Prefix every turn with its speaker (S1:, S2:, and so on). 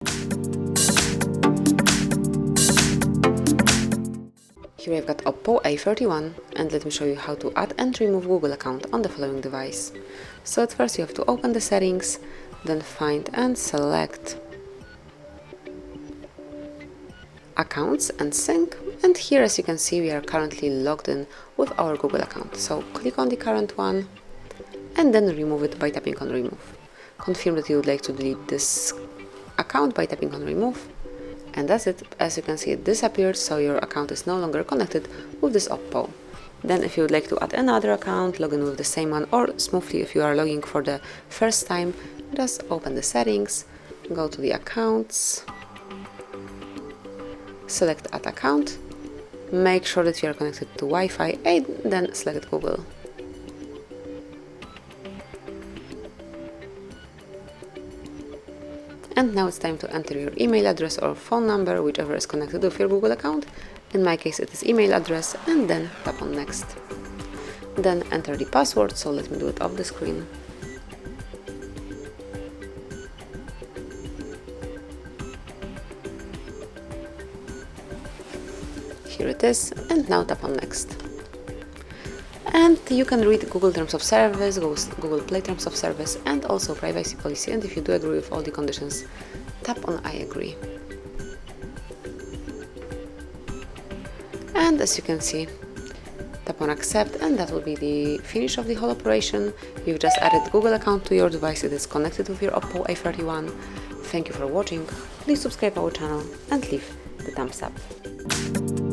S1: Here I've got Oppo A31, and let me show you how to add and remove Google account on the following device. So at first you have to open the settings, then find and select accounts and sync, and here as you can see we are currently logged in with our Google account. So click on the current one and then remove it by tapping on remove. Confirm that you would like to delete this account by tapping on remove. And that's it. As you can see, it disappeared, so your account is no longer connected with this Oppo. Then if you would like to add another account, log in with the same one, or smoothly if you are logging for the first time, just open the settings, go to the accounts, select add account, make sure that you are connected to Wi-Fi, and then select Google. And now it's time to enter your email address or phone number, whichever is connected with your Google account. In my case it is email address, and then tap on next. Then enter the password, so let me do it off the screen. Here it is, and now tap on next. And you can read Google Terms of Service, Google Play Terms of Service, and also privacy policy, and if you do agree with all the conditions, tap on I agree. And as you can see, tap on accept, and that will be the finish of the whole operation. You've just added Google account to your device, it is connected with your Oppo A31. Thank you for watching, please subscribe our channel and leave the thumbs up.